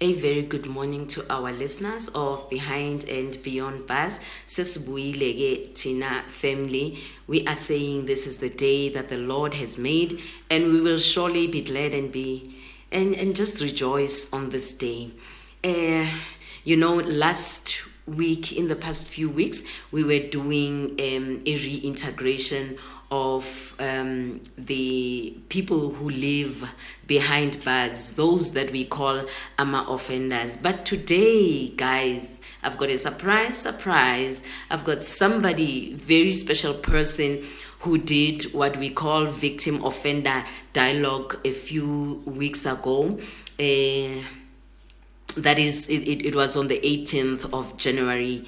A very good morning to our listeners of Behind and Beyond Buzz. Sesibuyile Tina family. We are saying this is the day that the Lord has made, and we will surely be glad and just rejoice on this day. Last week, in the past few weeks, we were doing a reintegration of the people who live behind bars, those that we call AMA offenders. But today, guys, I've got a surprise. I've got somebody, very special person who did what we call victim offender dialogue a few weeks ago. That is, it was on the 18th of January.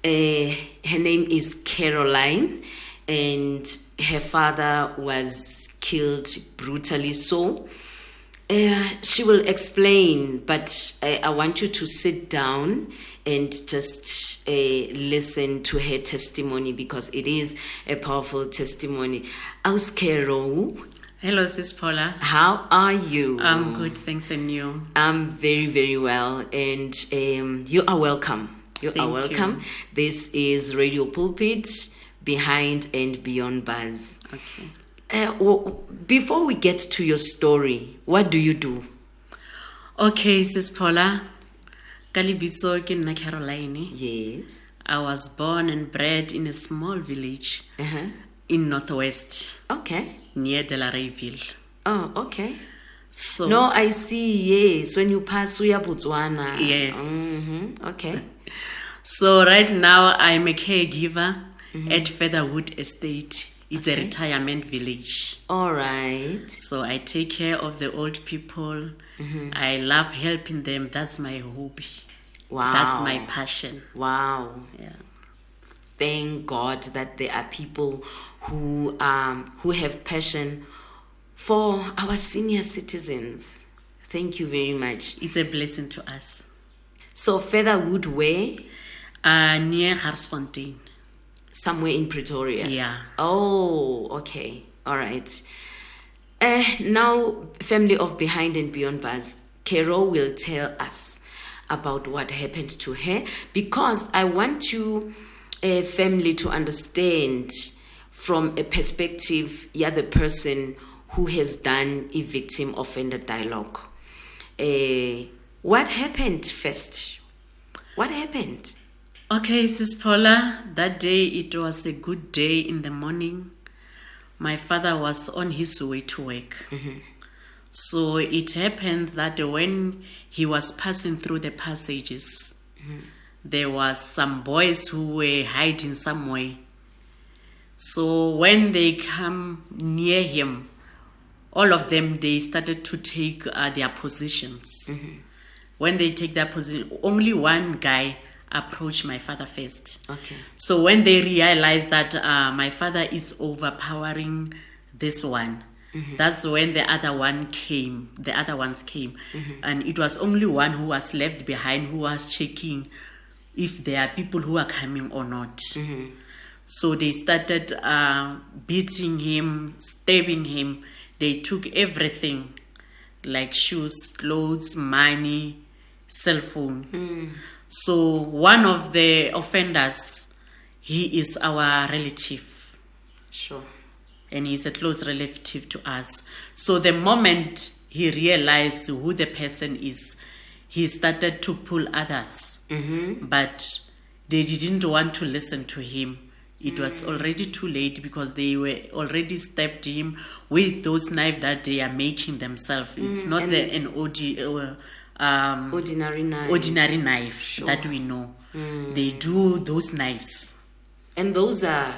Her name is Caroline, and her father was killed brutally. So she will explain, but I want you to sit down and just listen to her testimony, because it is a powerful testimony. How's Carol? Hello, Sis Paula. How are you? I'm good, thanks, and you? I'm very, very well, and you are welcome. Thank you. This is Radio Pulpit, Behind and Beyond Buzz. Okay. Before we get to your story, what do you do? Okay, Sis Paula. Kalibitso ke nna Caroline. Yes. I was born and bred in a small village Uh-huh. in Northwest, Okay. near Delareyville. Oh, okay. So, No, I see. Yes, when you pass Uya Botswana. Yes. Okay. So right now I'm a caregiver at Featherwood Estate. It's a retirement village. All right. So I take care of the old people. I love helping them. That's my hobby. Wow. That's my passion. Wow. Yeah. Thank God that there are people who have passion for our senior citizens. Thank you very much. It's a blessing to us. So Featherwood, where? Near Garsfontein. Somewhere in Pretoria. Yeah. Oh, okay. All right. Now, family of Behind and Beyond Buzz, Carol will tell us about what happened to her, because I want you, family, to understand from a perspective, you're the person who has done a victim offender dialogue. What happened first? What happened? Okay, Sis Paula, that day it was a good day in the morning. My father was on his way to work. So it happened that when he was passing through the passages, there was some boys who were hiding somewhere. So when they come near him, all of them, they started to take their positions. When they take their position, only one guy approached my father first. Okay. So when they realized that my father is overpowering this one, that's when the other ones came, and it was only one who was left behind, who was checking if there are people who are coming or not. So they started beating him, stabbing him. They took everything, like shoes, clothes, money, cell phone. So one of the offenders, he is our relative. Sure. And he's a close relative to us. So the moment he realized who the person is, he started to pull others. But they didn't want to listen to him. It was already too late, because they were already stabbed him with those knives that they are making themselves. It's not an Ordinary knife. ordinary knife that we know. They do those knives. And those are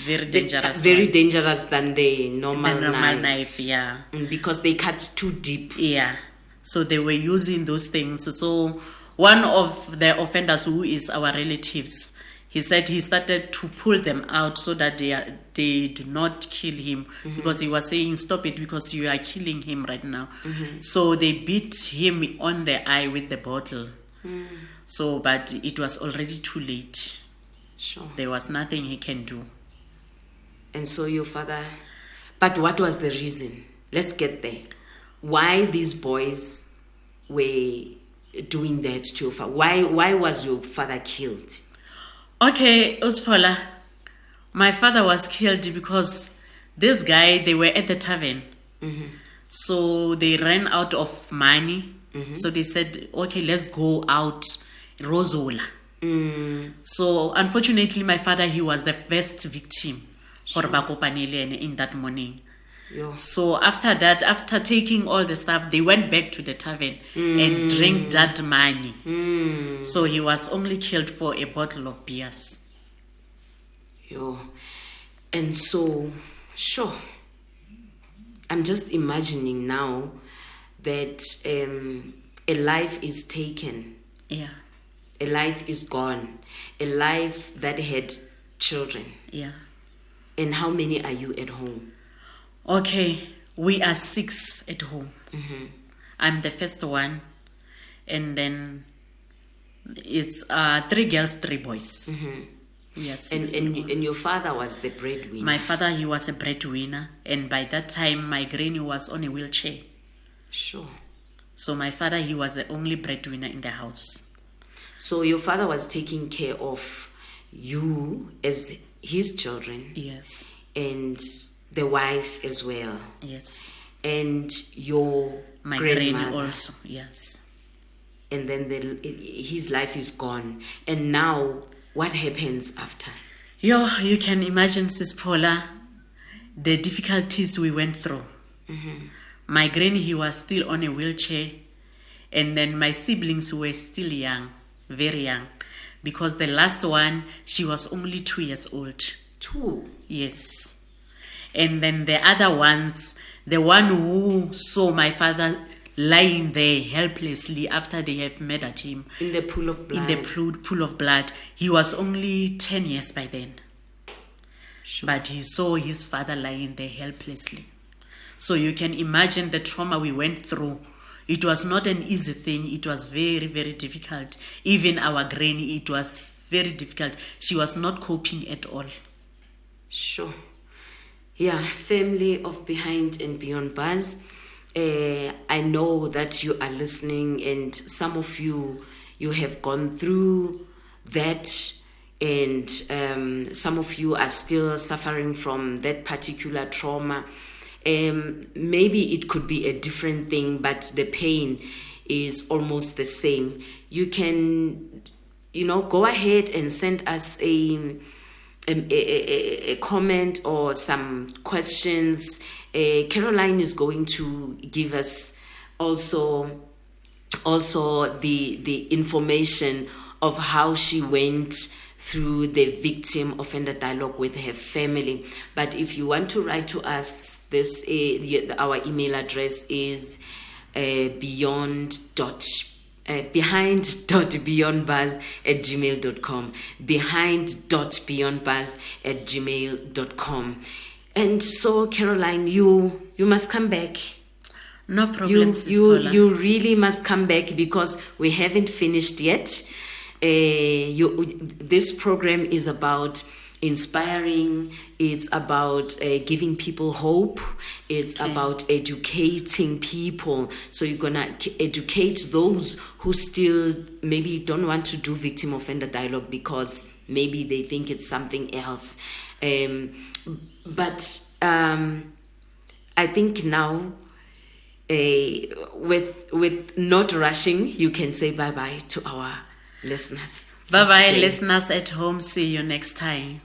Very dangerous. very dangerous than the normal, The normal knife. knife, yeah. Because they cut too deep. Yeah. So they were using those things. So one of the offenders, who is our relatives, he said he started to pull them out so that they do not kill him, because he was saying, stop it, because you are killing him right now. So they beat him on the eye with the bottle. So, but it was already too late. Sure. There was nothing he can do. And so your father... But what was the reason? Let's get there. Why these boys were doing that to your father? Why was your father killed? Okay, Uspola, my father was killed because this guy, they were at the tavern. So they ran out of money. So they said, okay, let's go out Rozola. So unfortunately, my father, he was the first victim for Bakopanilene in that morning. Yeah. So after that, after taking all the stuff, they went back to the tavern and drank that money. So he was only killed for a bottle of beers. Yo. And so, sure. I'm just imagining now that a life is taken, Yeah, a life is gone, a life that had children. yeah. And how many are you at home? Okay, we are 6 at home. I'm the first one, and then it's 3 girls, 3 boys. Yes. And your father was the breadwinner. My father, he was a breadwinner, and by that time, my granny was on a wheelchair. Sure. So my father, he was the only breadwinner in the house. So your father was taking care of you as his children Yes, and the wife as well, yes. and your My granny grandmother. also, yes. And then his life is gone. And now, what happens after? You can imagine, Sis Paula, the difficulties we went through. My granny, he was still on a wheelchair, and then my siblings were still young, very young, because the last one, she was only 2 years old. 2. Yes. And then the other ones, the one who saw my father lying there helplessly after they have murdered him In the pool of blood. in the pool of blood, he was only 10 years by then. Sure. But he saw his father lying there helplessly. So you can imagine the trauma we went through. It was not an easy thing. It was very, very difficult. Even our granny, it was very difficult. She was not coping at all. Sure. Yeah, family of Behind and Beyond Buzz. I know that you are listening, and some of you have gone through that, and some of you are still suffering from that particular trauma. Maybe it could be a different thing, but the pain is almost the same. You can, go ahead and send us a comment or some questions. Caroline is going to give us also the information of how she went through the victim offender dialogue with her family. At if you want to write to us, our email address is behind.beyondbuzz@gmail.com, behind.beyondbuzz@gmail.com. And so, Caroline, you must come back. No problem, Sis Paula. You really must come back, because we haven't finished yet. This program is about inspiring, it's about giving people hope, it's about educating people. So you're gonna educate those who still maybe don't want to do victim offender dialogue because maybe they think it's something else. But I think now, with not rushing, you can say bye-bye to our listeners. Bye-bye, today. listeners at home. See you next time.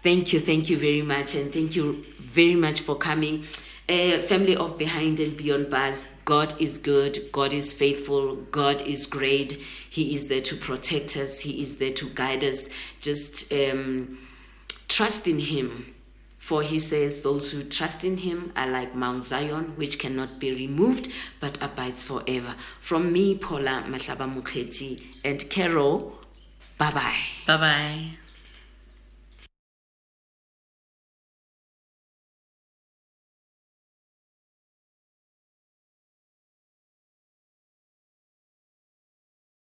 Thank you very much, and thank you very much for coming. Family of Behind and Beyond Buzz, God is good, God is faithful, God is great. He is there to protect us, He is there to guide us. Just trust in Him. For He says, those who trust in Him are like Mount Zion, which cannot be removed, but abides forever. From me, Paula Mahlaba Mukheti, and Carol, bye-bye. Bye-bye.